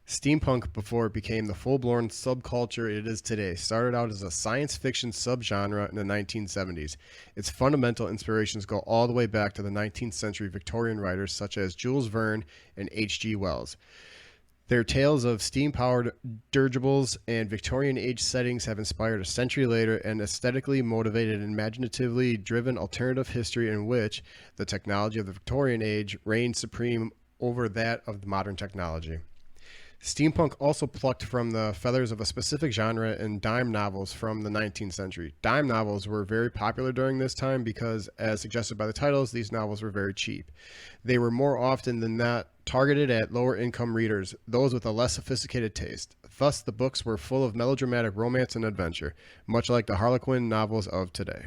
Steampunk, before it became the full-blown subculture it is today, started out as a science fiction subgenre in the 1970s. Its fundamental inspirations go all the way back to the 19th century Victorian writers such as Jules Verne and H.G. Wells. Their tales of steam-powered dirigibles and Victorian age settings have inspired a century later an aesthetically motivated and imaginatively driven alternative history in which the technology of the Victorian age reigned supreme over that of the modern technology. Steampunk also plucked from the feathers of a specific genre in dime novels from the 19th century. Dime novels were very popular during this time because, as suggested by the titles, these novels were very cheap. They were more often than not targeted at lower income readers, those with a less sophisticated taste. Thus, the books were full of melodramatic romance and adventure, much like the Harlequin novels of today.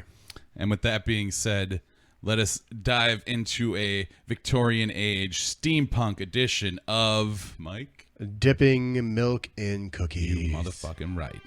And with that being said, let us dive into a Victorian age steampunk edition of Mike. Dipping milk in cookies. You motherfucking right.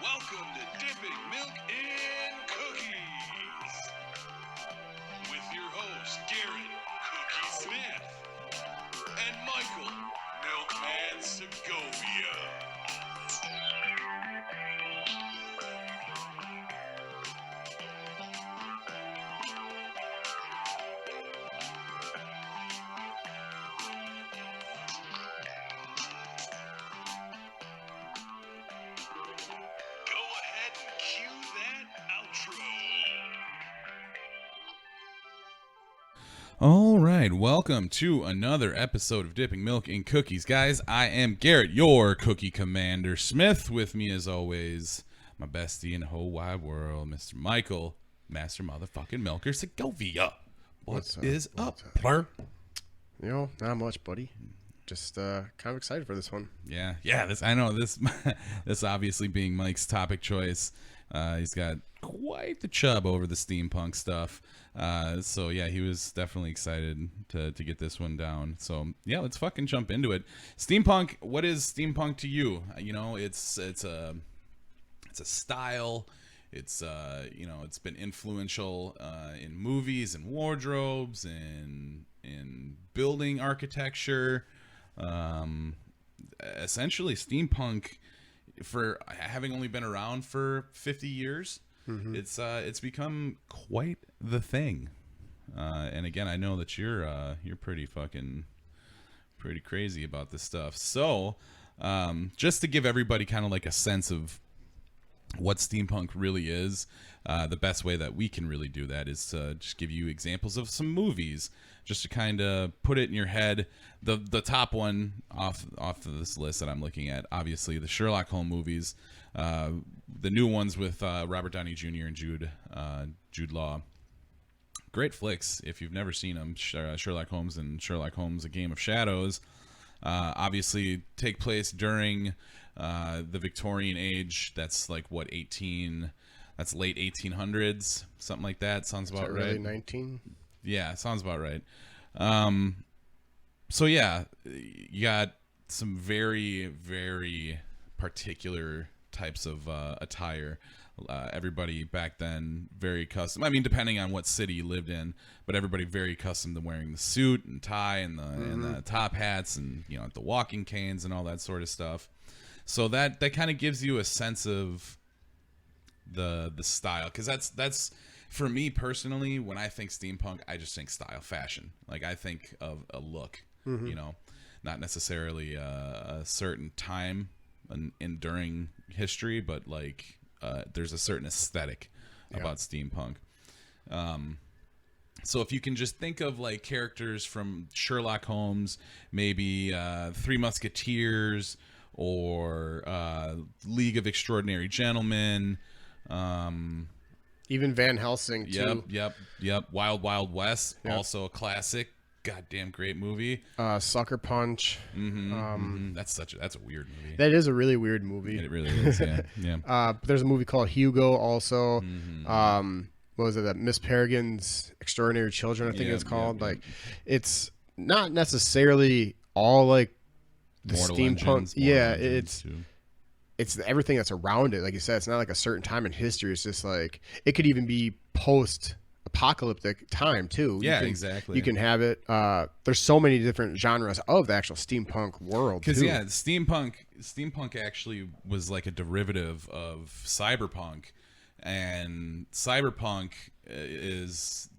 Welcome to Dipping Milk in Cookies with your host Garrett Cookie Smith and Michael Milkman Segovia. Go ahead and cue that outro. All right, welcome to another episode of Dipping Milk in Cookies. Guys, I am Garrett, your Cookie Commander Smith. With me, as always, my bestie in the whole wide world, Mr. Michael, Master Motherfucking Milker Segovia. What's What up? is up, What's up? plur? You know, not much, buddy. Just kind of excited for this one. Yeah. I know this. This obviously being Mike's topic choice. He's got quite the chub over the steampunk stuff. So yeah, he was definitely excited to get this one down. So yeah, let's fucking jump into it. Steampunk. What is steampunk to you? You know, it's a style. It's it's been influential in movies and wardrobes and in building architecture. Essentially steampunk, for having only been around for 50 years, it's become quite the thing. And again, I know that you're pretty crazy about this stuff. So just to give everybody kind of like a sense of what steampunk really is, the best way that we can really do that is to just give you examples of some movies, just to kind of put it in your head. The top one off of this list that I'm looking at, obviously the Sherlock Holmes movies, the new ones with Robert Downey Jr. and Jude Law. Great flicks if you've never seen them. Sherlock Holmes and Sherlock Holmes: A Game of Shadows obviously take place during the Victorian age. That's like what, that's late 1800s, something like that. Sounds about right. Early 19. Yeah, sounds about right. So yeah, you got some very, very particular types of attire. Everybody back then very custom. I mean, depending on what city you lived in, but everybody very accustomed to wearing the suit and tie and the top hats and the walking canes and all that sort of stuff. So that kind of gives you a sense of the style, because that's for me personally, when I think steampunk, I just think style, fashion. Like, I think of a look, not necessarily a certain time during history, but like there's a certain aesthetic about steampunk. So if you can just think of like characters from Sherlock Holmes, maybe Three Musketeers, or League of Extraordinary Gentlemen, Even Van Helsing too. Yep. Wild Wild West, also a classic. goddamn great movie. Sucker Punch. That's a weird movie. That is a really weird movie. It really is. Yeah, yeah. There's a movie called Hugo also. What was it? That Miss Peregrine's Extraordinary Children, I think Yeah, it's called. yeah, yeah. Like, it's not necessarily all like the Mortal steampunk. Engines, Yeah, Mortal Engines, too. it's everything that's around it. Like you said, it's not like a certain time in history. It's just like it could even be post-apocalyptic time too. Yeah, exactly. You can have it. There's so many different genres of the actual steampunk world. Because too. yeah, steampunk actually was like a derivative of cyberpunk, and cyberpunk is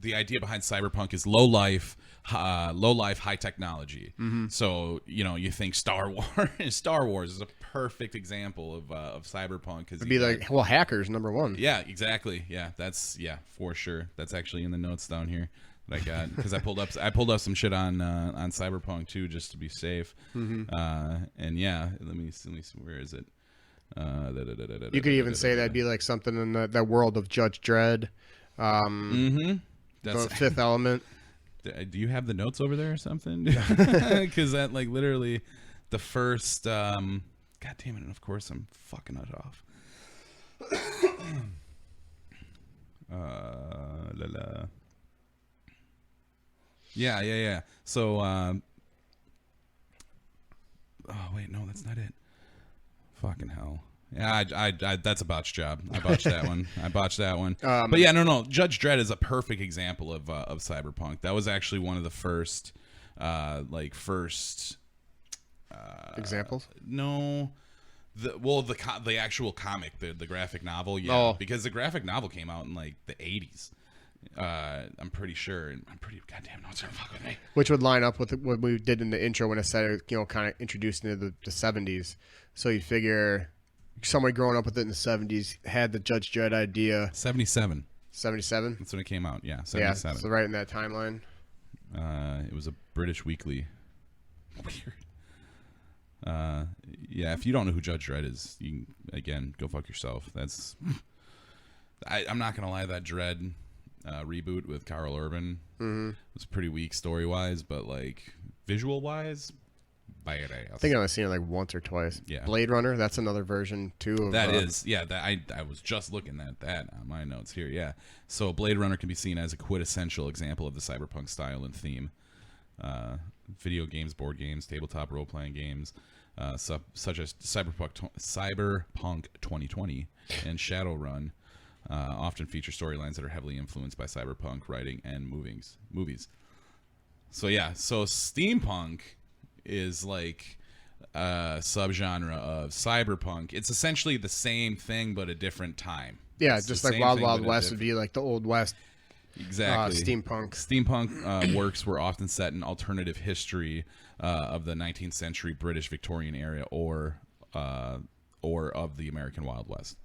the idea behind cyberpunk is low life, high technology. So you think Star Wars. Star Wars is a perfect example of cyberpunk because it'd be like, well, hackers number one. yeah, exactly. Yeah, that's for sure. That's actually in the notes down here that I got because I pulled up some shit on Cyberpunk too, just to be safe. And yeah, let me see, where is it? You could even say that'd be like something in that world of Judge Dredd, That's the Fifth Element. Do you have the notes over there or something? Because that like literally the first. God damn it! And of course I'm fucking it off. Yeah. So, oh wait, no, that's not it. Fucking hell. Yeah, I that's a botched job. I botched that one. But yeah, no. Judge Dredd is a perfect example of cyberpunk. That was actually one of the first, Examples? No. The actual comic, the graphic novel, yeah, Oh. because the graphic novel came out in like the 80s. I'm pretty sure. I'm pretty goddamn notes are fuck with me. Which would line up with what we did in the intro when I said, kind of introduced into the 70s. So you figure somebody growing up with it in the 70s had the Judge Dredd idea. 77. 77? That's when it came out. Yeah, Yeah, 77. so right in that timeline. It was a British weekly. Weird. Yeah, if you don't know who Judge Dredd is, you can, again, go fuck yourself. That's. I'm not gonna lie, that Dredd reboot with Carl Urban was pretty weak story wise, but like visual wise, badass. I think I've seen it like once or twice. Yeah. Blade Runner, that's another version too. Of, That is, yeah. That I was just looking at that on my notes here. Yeah, so Blade Runner can be seen as a quintessential example of the cyberpunk style and theme. Video games, board games, tabletop role-playing games, such as Cyberpunk 2020 and Shadowrun, often feature storylines that are heavily influenced by cyberpunk writing and movies. So yeah, so steampunk is like a subgenre of cyberpunk. It's essentially the same thing but a different time. yeah, It's just the like same Wild thing, Wild but a West would different- be like the Old West. Exactly. Steampunk. Steampunk works were often set in alternative history of the 19th century British Victorian era or of the American Wild West.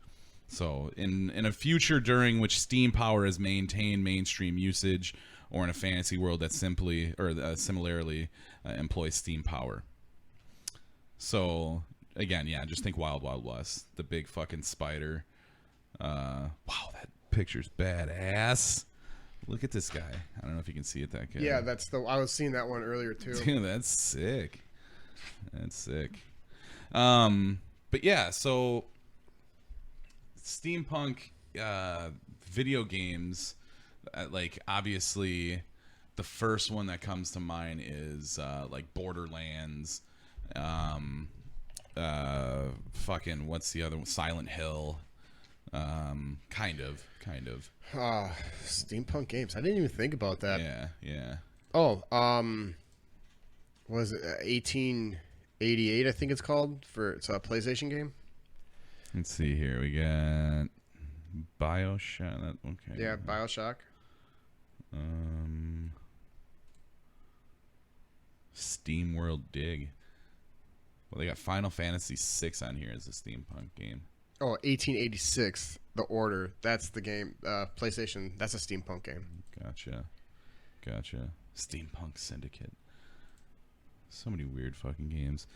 So in a future during which steam power is maintained mainstream usage, or in a fantasy world that simply or similarly employs steam power. So again, yeah, just think Wild Wild West, the big fucking spider. Wow, that picture's badass. Look at this guy. I don't know if you can see it. That guy. Yeah, I was seeing that one earlier too. Dude, that's sick. That's sick. But yeah, so steampunk video games, like obviously the first one that comes to mind is like Borderlands, fucking what's the other one? Silent Hill. Kind of. Steampunk games. I didn't even think about that. Yeah. Oh, was it 1888? I think it's called. It's a PlayStation game. Let's see here. We got BioShock. Okay. Yeah, BioShock. Steam World Dig. Well, they got Final Fantasy VI on here as a steampunk game. Oh, 1886. The Order. That's the game. PlayStation. That's a steampunk game. Gotcha. Steampunk Syndicate. So many weird fucking games.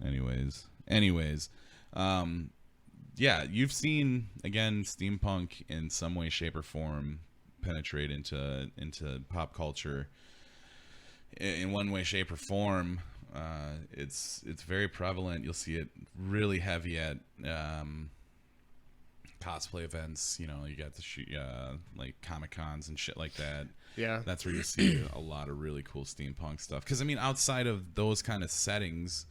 Anyways, yeah, you've seen again steampunk in some way, shape, or form penetrate into pop culture in one way, shape, or form. It's very prevalent. You'll see it really heavy at cosplay events. You got the like Comic Cons and shit like that. Yeah. That's where you see a lot of really cool steampunk stuff. Because outside of those kind of settings,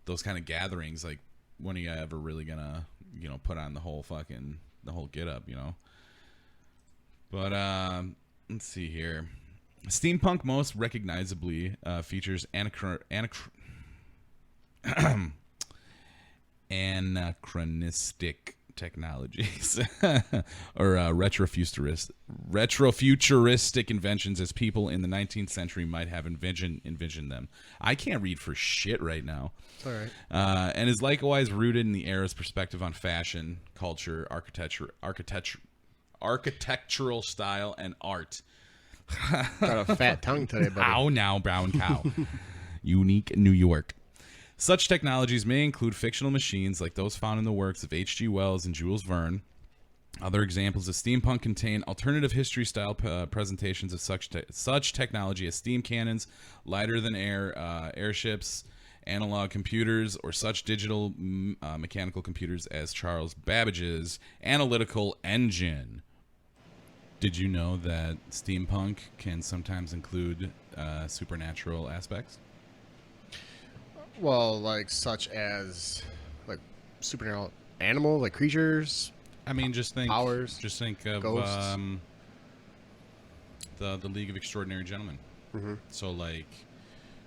those kind of gatherings, like when are you ever really gonna put on the whole get up? But let's see here. Steampunk most recognizably features anachronistic technologies or retrofuturistic inventions as people in the 19th century might have envisioned them. I can't read for shit right now. It's all right. And is likewise rooted in the era's perspective on fashion, culture, architectural style, and art. Got a fat tongue today, buddy. Ow now, brown cow. Unique New York. Such technologies may include fictional machines like those found in the works of H.G. Wells and Jules Verne. Other examples of steampunk contain alternative history-style presentations of such technology as steam cannons, lighter-than-air airships, analog computers, or such digital mechanical computers as Charles Babbage's analytical engine. Did you know that steampunk can sometimes include supernatural aspects? Well, like such as like supernatural animals, like creatures. I mean, just think powers, Just think of ghosts. The League of Extraordinary Gentlemen. Mm-hmm. So, like,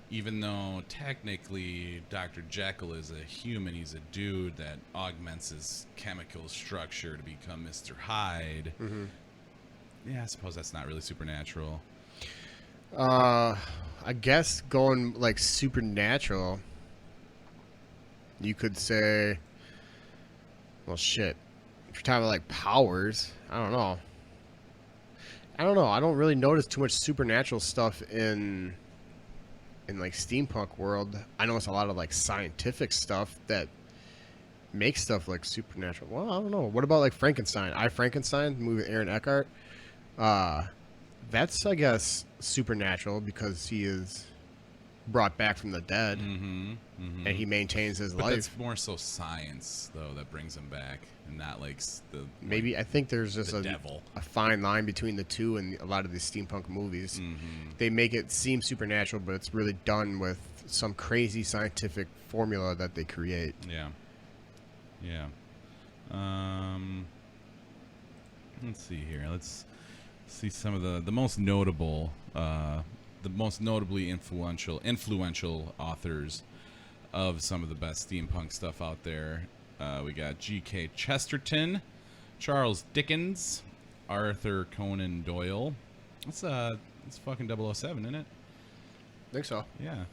even though technically Dr. Jekyll is a human, he's a dude that augments his chemical structure to become Mr. Hyde. Mm-hmm. Yeah, I suppose that's not really supernatural. I guess going like supernatural, you could say, well, shit. If you're talking about like powers, I don't know. I don't really notice too much supernatural stuff in like steampunk world. I notice a lot of like scientific stuff that makes stuff like supernatural. Well, I don't know. What about like Frankenstein? Frankenstein, the movie with Aaron Eckhart. That's, I guess, supernatural because he is brought back from the dead, and he maintains his But life. that's more so science, though, that brings him back, and not like Maybe I think there's just the devil. a fine line between the two in a lot of these steampunk movies. They make it seem supernatural, but it's really done with some crazy scientific formula that they create. Yeah. Let's see here. Let's see some of the most notable, the most notably influential authors of some of the best steampunk stuff out there. We got G.K. Chesterton, Charles Dickens, Arthur Conan Doyle. It's fucking 007, isn't it? I think so. Yeah.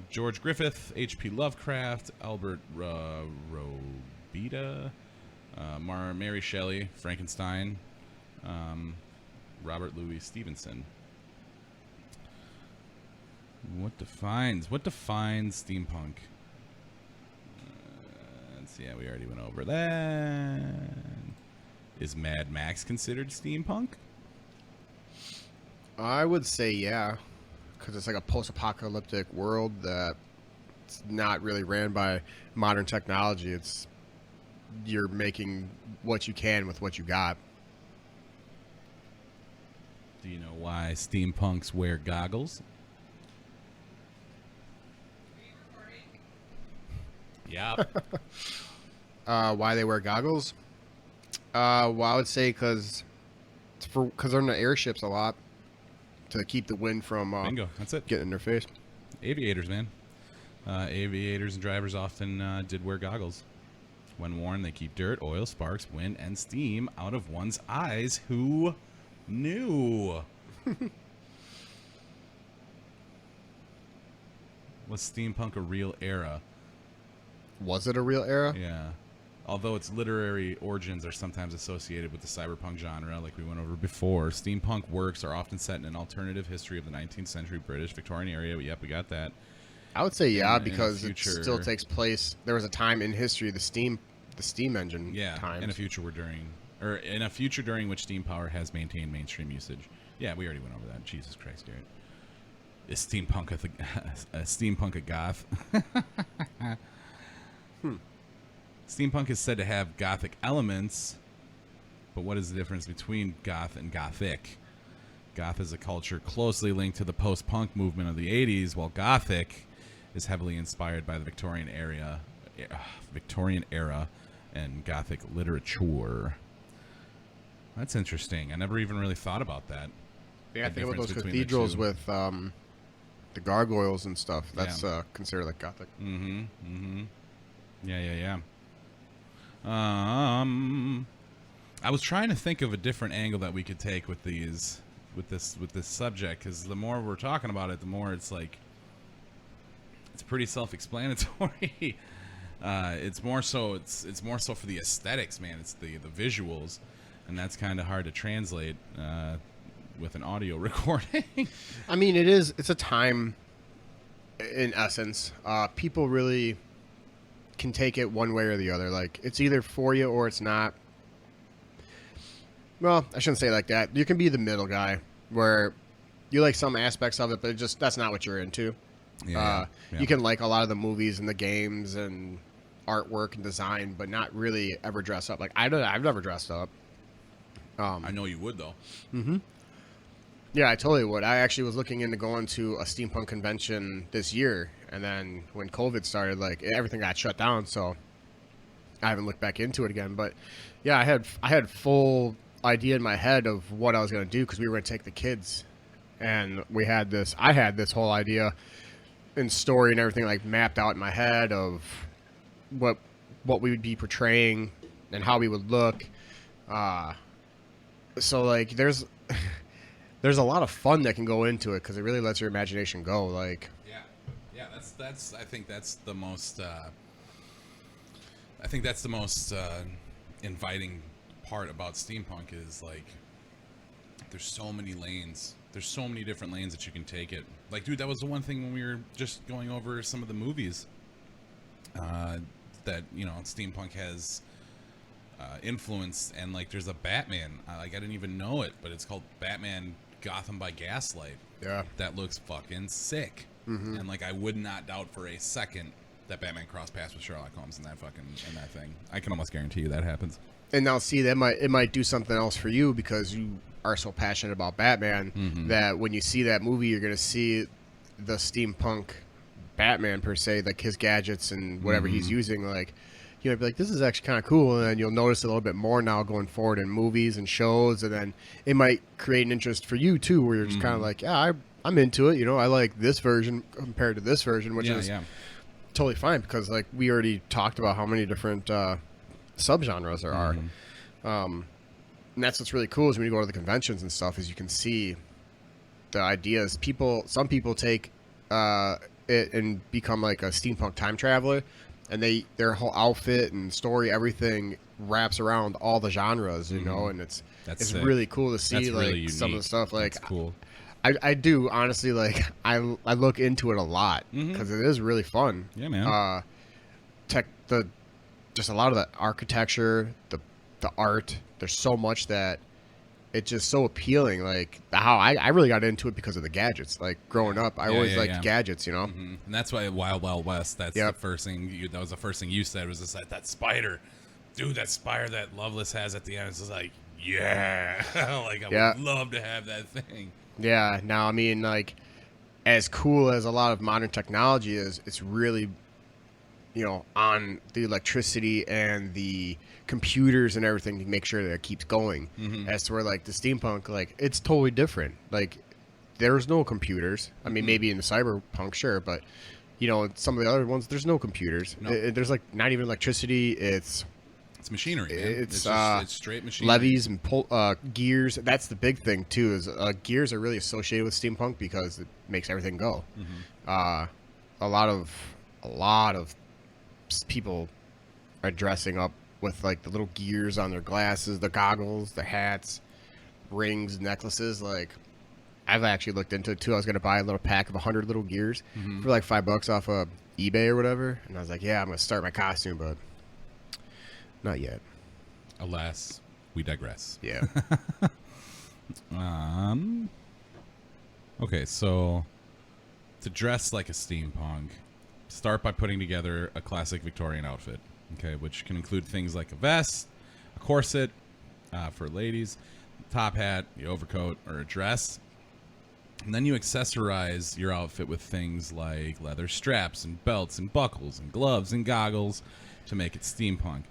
George Griffith, H.P. Lovecraft, Albert Robida, Mary Shelley, Frankenstein, Robert Louis Stevenson. What defines steampunk? Let's see. Yeah, we already went over that. Is Mad Max considered steampunk? I would say yeah, because it's like a post-apocalyptic world that's not really ran by modern technology. You're making what you can with what you got. Do you know why steampunks wear goggles? Yeah. Why they wear goggles? Well, I would say because they're in the airships a lot to keep the wind from Bingo. That's it. getting in their face. Aviators, man. Aviators and drivers often did wear goggles. When worn, they keep dirt, oil, sparks, wind, and steam out of one's eyes. Who knew? Was steampunk a real era? Was it a real era? Yeah. Although its literary origins are sometimes associated with the cyberpunk genre, like we went over before, steampunk works are often set in an alternative history of the 19th century British Victorian era. Yep, we got that. I would say yeah, In the because it future- still takes place. There was a time in history, the steam engine Yeah. times. In the future, we're during or in a future during which steam power has maintained mainstream usage. Yeah, we already went over that. Jesus Christ, Garrett. Is steampunk a goth? Steampunk is said to have gothic elements, but what is the difference between goth and gothic? Goth is a culture closely linked to the post-punk movement of the 80s, while gothic is heavily inspired by the Victorian era and gothic literature. That's interesting. I never even really thought about that. Yeah, I The think about difference those between the cathedrals two. with the gargoyles and stuff. That's considered like Gothic. Yeah. I was trying to think of a different angle that we could take with this subject, because the more we're talking about it, the more it's like it's pretty self-explanatory. It's more so for the aesthetics, man. It's the visuals, and that's kind of hard to translate with an audio recording. I mean, it's a time, in essence. People really can take it one way or the other. Like, it's either for you or it's not. Well, I shouldn't say it like that. You can be the middle guy where you like some aspects of it, but that's not what you're into. Yeah. You can like a lot of the movies and the games and artwork and design, but not really ever dress up. Like, I've never dressed up. I know you would, though. Yeah, I totally would. I actually was looking into going to a steampunk convention this year, and then when COVID started, like, everything got shut down, so I haven't looked back into it again. But yeah, I had full idea in my head of what I was going to do, because we were going to take the kids, and I had this whole idea and story and everything like mapped out in my head of what we would be portraying and how we would look. So like there's a lot of fun that can go into it, because it really lets your imagination go. Like, yeah, that's I think that's the most inviting part about steampunk is, like, there's so many lanes. There's so many different lanes that you can take it. Like, dude, that was the one thing when we were just going over some of the movies that, you know, steampunk has influence. And, like, there's a Batman. I didn't even know it, but it's called Batman Gotham by Gaslight. yeah, That looks fucking sick. And, like, I would not doubt for a second that Batman crossed paths with Sherlock Holmes in that thing. I can almost guarantee you that happens. and now see it might do something else for you, because you are so passionate about Batman that when you see that movie, you're going to see the steampunk Batman per se, like his gadgets and whatever he's using. Like, you know, be like, this is actually kind of cool, and then you'll notice it a little bit more now going forward in movies and shows, and then it might create an interest for you too, where you're just kind of like, yeah, I'm into it. You know, I like this version compared to this version, which is totally fine, because like we already talked about how many different subgenres there are. And that's what's really cool is when you go to the conventions and stuff, is you can see the ideas. Some people take it and become like a steampunk time traveler, and their whole outfit and story, everything wraps around all the genres, you know, and it's sick. really cool to see. That's like really some of the unique. stuff. Like, That's cool. I do honestly, like, I look into it a lot, because it is really fun. Yeah, man. Just a lot of the architecture, the art. There's so much that it's just so appealing. Like, how I really got into it because of the gadgets. Like, growing up, I always liked gadgets, you know. And that's why Wild Wild West. That's the first thing. That was the first thing you said, was just like, that spider, dude. That spider that Loveless has at the end. It's just like, yeah, like I would love to have that thing. Yeah. Now, I mean, like, as cool as a lot of modern technology is, it's really, you know, on the electricity and the computers and everything to make sure that it keeps going. As to where, like, the steampunk, like, it's totally different. Like, there's no computers. I mean, maybe in the cyberpunk, sure, but, you know, some of the other ones, there's no computers. No. There's, like, not even electricity. It's machinery, man. It's straight machinery. levies and gears. That's the big thing too. Is gears are really associated with steampunk because it makes everything go. A lot of people are dressing up with like the little gears on their glasses, the goggles, the hats, rings, necklaces. Like, I've actually looked into it too. I was going to buy a little pack of 100 little gears for like $5 off of eBay or whatever, and I was like, yeah, I'm going to start my costume, but not yet. Alas. we digress. Yeah. Okay, so to dress like a steampunk, start by putting together a classic Victorian outfit, okay, which can include things like a vest, a corset for ladies, top hat, the overcoat, or a dress. And then you accessorize your outfit with things like leather straps and belts and buckles and gloves and goggles to make it steampunk.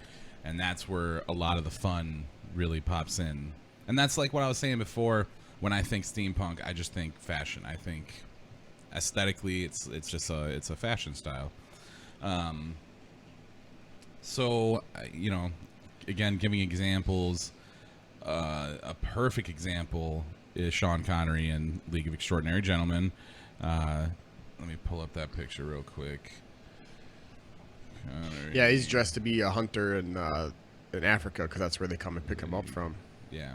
And that's where a lot of the fun really pops in. And that's like what I was saying before. When I think steampunk, I just think fashion. I think aesthetically, it's just a fashion style. So you know, again, giving examples. A perfect example is Sean Connery in League of Extraordinary Gentlemen. Let me pull up that picture real quick. Connery. Yeah, he's dressed to be a hunter in Africa because that's where they come and pick him up from. Yeah.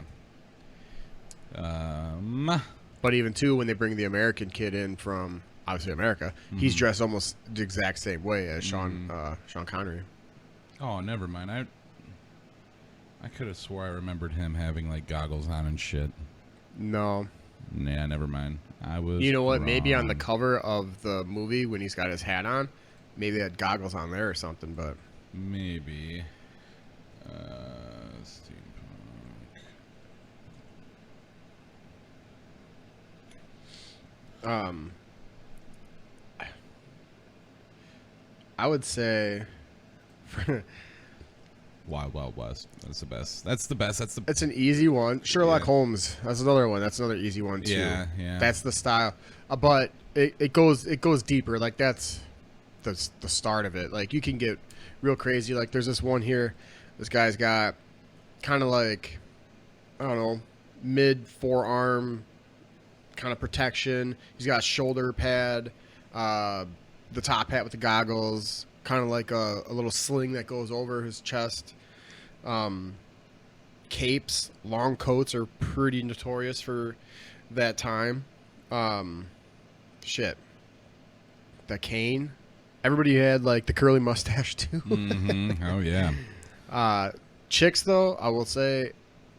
But even too, when they bring the American kid in from obviously America, he's dressed almost the exact same way as Sean Connery. Oh, never mind. I could have swore I remembered him having like goggles on and shit. No. Yeah, never mind. I was. You know what? Maybe on the wrong. cover of the movie when he's got his hat on, maybe they had goggles on there or something. But Maybe. Steampunk. I would say Wild Wild West. That's the best. That's the best. That's the. it's an easy one. Sherlock Yeah. Holmes. That's another one. That's another easy one too. Yeah, yeah. That's the style. But it goes deeper. Like that's the start of it. Like you can get real crazy. Like there's this one here. This guy's got kind of like I don't know, mid forearm kind of protection. He's got a shoulder pad, the top hat with the goggles, kind of like a little sling that goes over his chest. Capes, long coats are pretty notorious for that time. Shit. The cane. Everybody had like the curly mustache too. Mm-hmm. Oh yeah. Chicks though, I will say,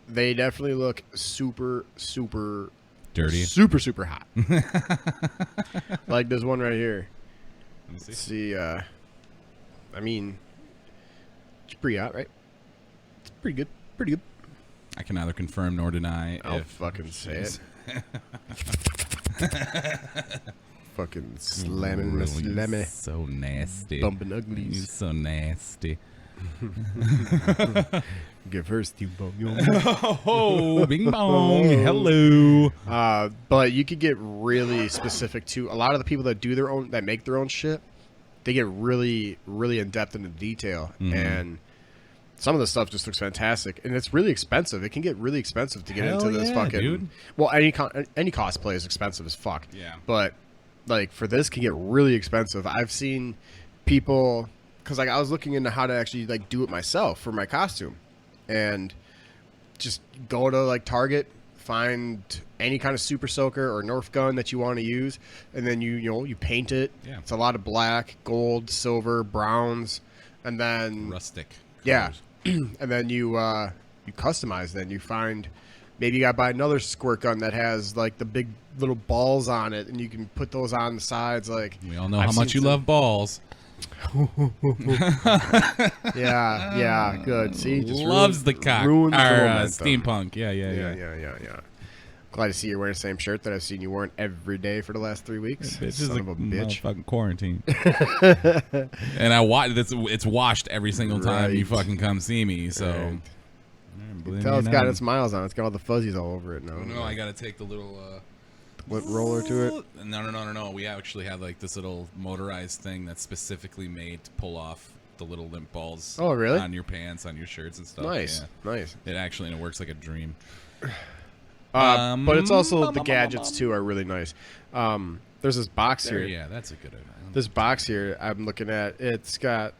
they definitely look super, super Dirty. super hot. Like this one right here. Let me see. Let's see. I mean, it's pretty hot, right? It's pretty good. Pretty good. I can neither confirm nor deny. I'll if fucking say it. Fucking slamming, Ooh, slammy, you're so nasty. bumping You're uglies. so nasty. Give her steamboat. Oh, bing bong. Hello. But you could get really specific too. A lot of the people that make their own shit, they get really, really in depth into detail, and some of the stuff just looks fantastic. And it's really expensive. It can get really expensive to get Hell into this yeah, fucking. dude. Well, any cosplay is expensive as fuck. Yeah. But like for this, can get really expensive. I've seen people because like I was looking into how to actually like do it myself for my costume, and just go to like Target, find any kind of super soaker or Nerf gun that you want to use, and then you paint it. Yeah. It's a lot of black, gold, silver, browns, and then Rustic. yeah, colors. and then you customize. Then you find maybe you got to buy another squirt gun that has like the big little balls on it, and you can put those on the sides. Like We all know I've how much seen you some- love balls. Yeah, good. See, just Loves the cock. ruins the Or, momentum. steampunk. Yeah. Yeah. Glad to see you're wearing the same shirt that I've seen you wearing every day for the last 3 weeks. This is Son a of a bitch. motherfucking quarantine. And I watch. It's washed every single time you Right. fucking come see me. So. Right. Believe Tell me it's or got not. its miles on it. It's got all the fuzzies all over it now. Oh, no, I gotta take the little. What roller to it? No. We actually have like this little motorized thing that's specifically made to pull off the little limp balls. Oh, really? On your pants, on your shirts and stuff. Nice, Yeah. nice. It actually it works like a dream. But it's also the gadgets too are really nice. There's this box There, here. yeah, that's a good idea. This box here I'm looking at. It's got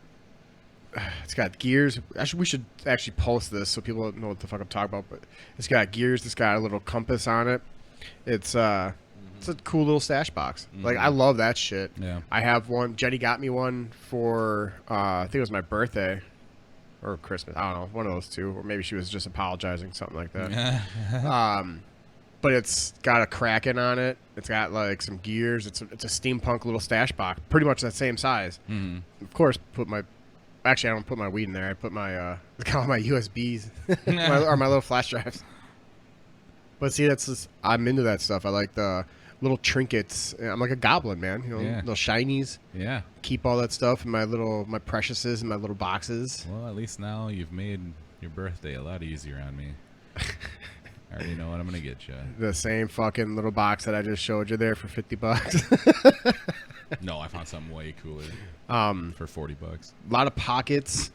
gears. Actually, we should actually post this so people know what the fuck I'm talking about. But it's got gears. It's got a little compass on it. It's a cool little stash box. Like I love that shit. Yeah. I have one. Jenny got me one for I think it was my birthday. or Christmas. I don't know, one of those two, or maybe she was just apologizing, something like that. But it's got a Kraken on it. It's got like some gears. It's a steampunk little stash box, pretty much that same size. Of course, I don't put my weed in there. I put my call my USBs or my little flash drives. But see, I'm into that stuff. I like the little trinkets. I'm like a goblin, man. You know, Yeah. little shinies. Yeah. Keep all that stuff in my preciouses in my little boxes. Well, at least now you've made your birthday a lot easier on me. I already know what I'm gonna get you. The same fucking little box that I just showed you there for $50. No, I found something way cooler. For $40. A lot of pockets.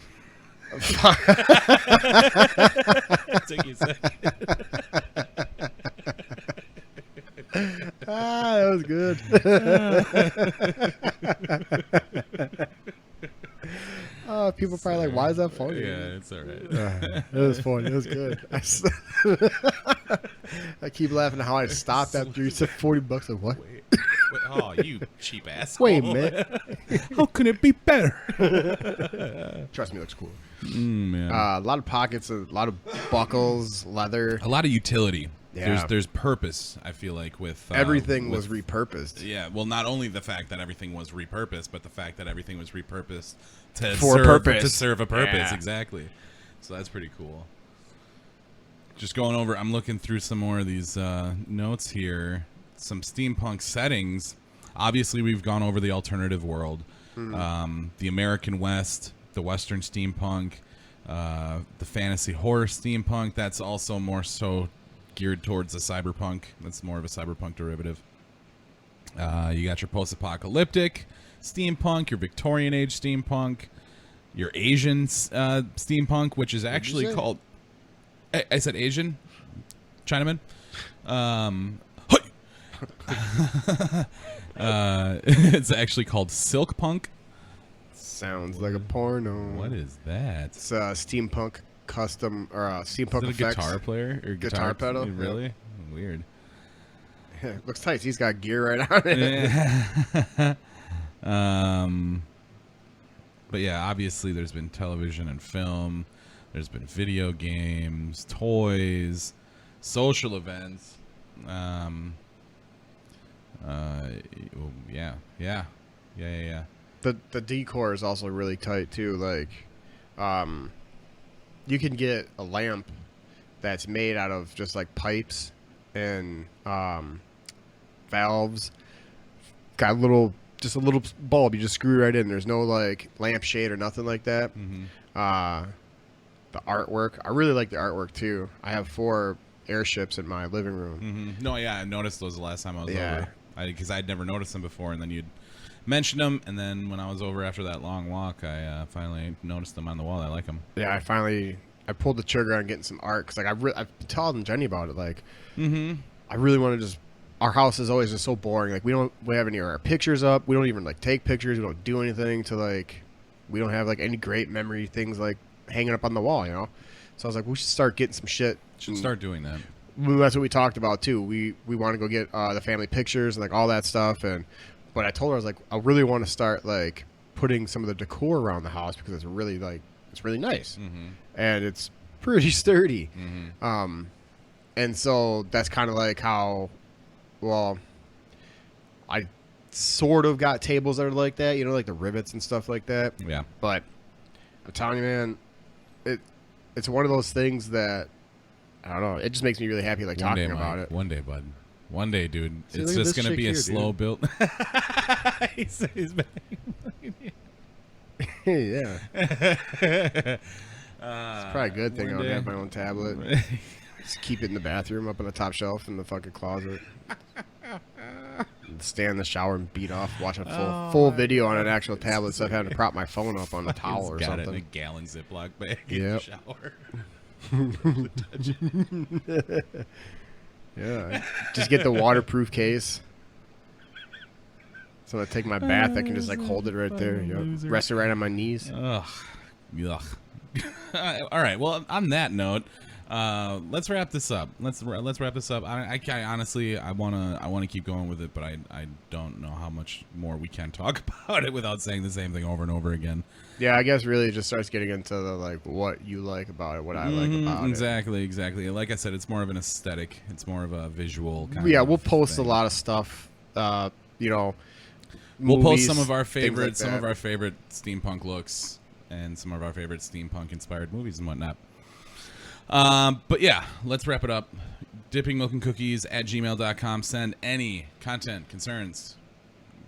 Take you a second. That was good. People probably like, why is that funny? Yeah, it's all right. It was funny. It was good. I keep laughing at how I stopped after you said $40. Like, what? Wait, oh, you cheap asshole. Wait a minute. How can it be better? Trust me, it looks cool. Man. A lot of pockets, a lot of buckles, leather. A lot of utility. Yeah. There's purpose, I feel like, with Everything was with- repurposed. Yeah, well, not only the fact that everything was repurposed, but the fact that everything was repurposed to For a serve, purpose. To serve a purpose, Yeah. exactly. So that's pretty cool. Just going over, I'm looking through some more of these notes here. Some steampunk settings. Obviously, we've gone over the alternative world, the American West, the Western steampunk, the fantasy horror steampunk. That's also more so geared towards the cyberpunk. That's more of a cyberpunk derivative. You got your post-apocalyptic steampunk, your Victorian age steampunk, your Asian steampunk, which is actually say? called... I said Asian? Chinaman? It's actually called silk punk. Sounds like a porno. What is that? It's steampunk custom or steampunk Is it a effects. guitar player or Guitar pedal? Really? Weird. Looks tight. He's got gear right on it. But yeah, obviously there's been television and film. There's been video games, toys, social events. Yeah. The decor is also really tight too. Like, you can get a lamp that's made out of just like pipes and valves. Got just a little bulb. You just screw right in. There's no like lamp shade or nothing like that. The artwork. I really like the artwork too. I have 4 airships in my living room. No, yeah, I noticed those the last time I was Yeah. over. Because I'd never noticed them before, and then you'd mentioned them, and then when I was over after that long walk, I finally noticed them on the wall. I like them. Yeah, I pulled the trigger on getting some art because like I've been telling Jenny about it. Like, I really want to just. Our house is always just so boring. Like we have any of our pictures up. We don't even like take pictures. We don't do anything to like. We don't have like any great memory things like hanging up on the wall. You know. So I was like, we should start getting some shit. Should start doing that. That's what we talked about too. We want to go get the family pictures and like all that stuff. But I told her I was like, I really want to start like putting some of the decor around the house because it's really nice and it's pretty sturdy. And so that's kind of like how, well, I sort of got tables that are like that, you know, like the rivets and stuff like that. Yeah. But I'm telling you, man, it's one of those things that I don't know. It just makes me really happy, like talking about it. One day, bud. One day, dude. See, It's look at just this gonna chick be a here, slow dude. build. Yeah, it's probably a good thing I one don't day. have my own tablet. Just keep it in the bathroom, up on the top shelf in the fucking closet. Stand in the shower and beat off, watch a full video on an actual tablet instead of having to prop my phone up on the towel or Got it in a something. gallon Ziploc bag Yep. in the shower. Yeah, just get the waterproof case. So when I take my bath, I can just like hold it right there. You know, rest it right on my knees. Ugh. Yuck. All right. Well, on that note, Let's wrap this up. Let's wrap this up. I honestly, I wanna keep going with it, but I don't know how much more we can talk about it without saying the same thing over and over again. Yeah, I guess really it just starts getting into the like what you like about it, what I like about it. Exactly. Like I said, it's more of an aesthetic. It's more of a visual kind Yeah, of we'll post thing. a lot of stuff. You know, We'll movies, post some of our things like that. favorite steampunk looks and some of our favorite steampunk inspired movies and whatnot. But yeah, let's wrap it up. dippingmilkandcookies@gmail.com. Send any content, concerns,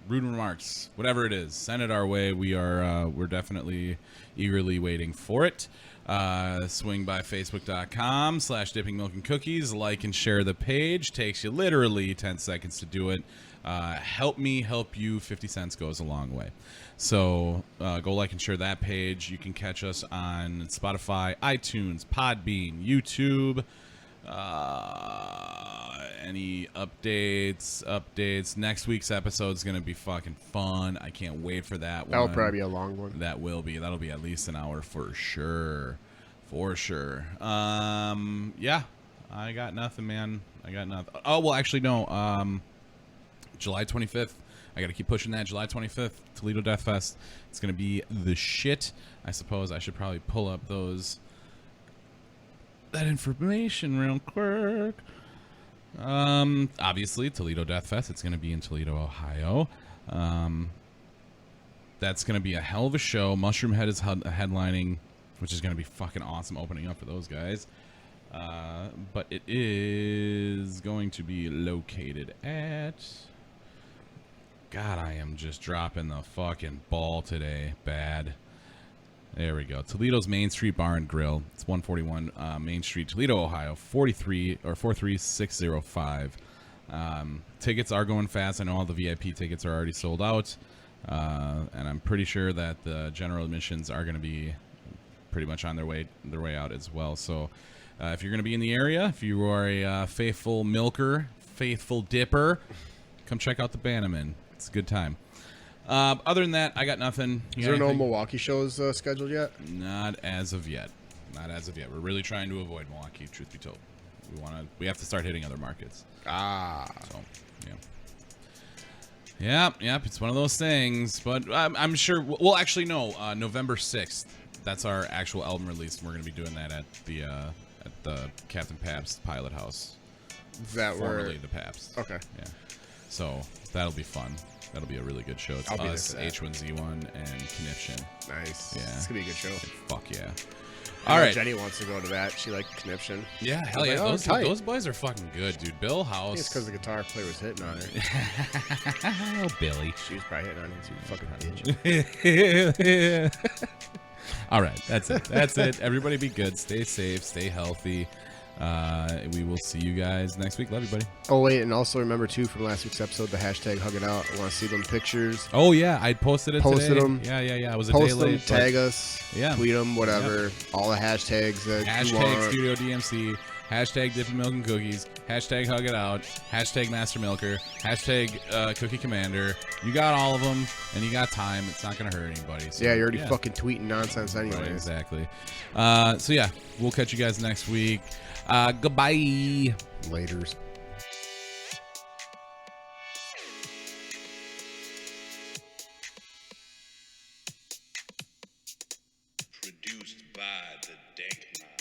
rude remarks, whatever it is. Send it our way. We're definitely eagerly waiting for it. Swing by facebook.com/dippingmilkandcookies. Like and share the page. Takes you literally 10 seconds to do it. Help me help you. 50 cents goes a long way. So go like and share that page. You can catch us on Spotify, iTunes, Podbean, YouTube. Any updates? Next week's episode is going to be fucking fun. I can't wait for that one. That'll probably be a long one. That'll be at least an hour for sure. Yeah, I got nothing, man. Oh, well, actually, no. July 25th. I got to keep pushing that. July 25th, Toledo Death Fest. It's going to be the shit. I suppose I should probably pull up that information real quick. Obviously, Toledo Death Fest. It's going to be in Toledo, Ohio. That's going to be a hell of a show. Mushroom Head is headlining, which is going to be fucking awesome opening up for those guys. But it is going to be located at... God, I am just dropping the fucking ball today. Bad. There we go. Toledo's Main Street Bar and Grill. It's 141 Main Street, Toledo, Ohio. 43605. Tickets are going fast. I know all the VIP tickets are already sold out. And I'm pretty sure that the general admissions are going to be pretty much on their way out as well. So if you're going to be in the area, if you are a faithful milker, faithful dipper, come check out the Bannerman. It's a good time. Other than that, I got nothing. Is there no Milwaukee shows scheduled yet? Not as of yet. We're really trying to avoid Milwaukee, truth be told. We have to start hitting other markets. So, yeah. Yep, it's one of those things. But I'm sure. Well, actually, no. November 6th. That's our actual album release, and we're going to be doing that at the Captain Pabst Pilot House. Is that formerly the Pabst. Okay. Yeah. So that'll be fun. That'll be a really good show. It's I'll be us, there for that. H1Z1, and Conniption. Nice. Yeah. It's going to be a good show. Fuck yeah. I All know right. Jenny wants to go to that. She liked Conniption. Yeah, hell yeah. Like, oh, Those boys are fucking good, dude. Bill I think House. it's because the guitar player was hitting on her. Oh, Billy. She was probably hitting on him. She fucking bitch. All right. That's it. Everybody be good. Stay safe. Stay healthy. We will see you guys next week. Love you, buddy. Oh, wait. And also remember, too, from last week's episode, the hashtag Hug It Out. I want to see them pictures. Oh, yeah. I posted it Posted today. them. Yeah. I was a Post day them, late. but- tag us, Yeah. tweet them, whatever. All the hashtags that you Hashtag want. Studio DMC, hashtag Dipping Milk and Cookies, hashtag Hug It Out, hashtag Master Milker, hashtag Cookie Commander. You got all of them, and you got time. It's not going to hurt anybody. So, Yeah, you're already fucking tweeting nonsense anyways. Right, exactly. So, yeah, we'll catch you guys next week. Goodbye. Laters. Produced by the Dank Mind.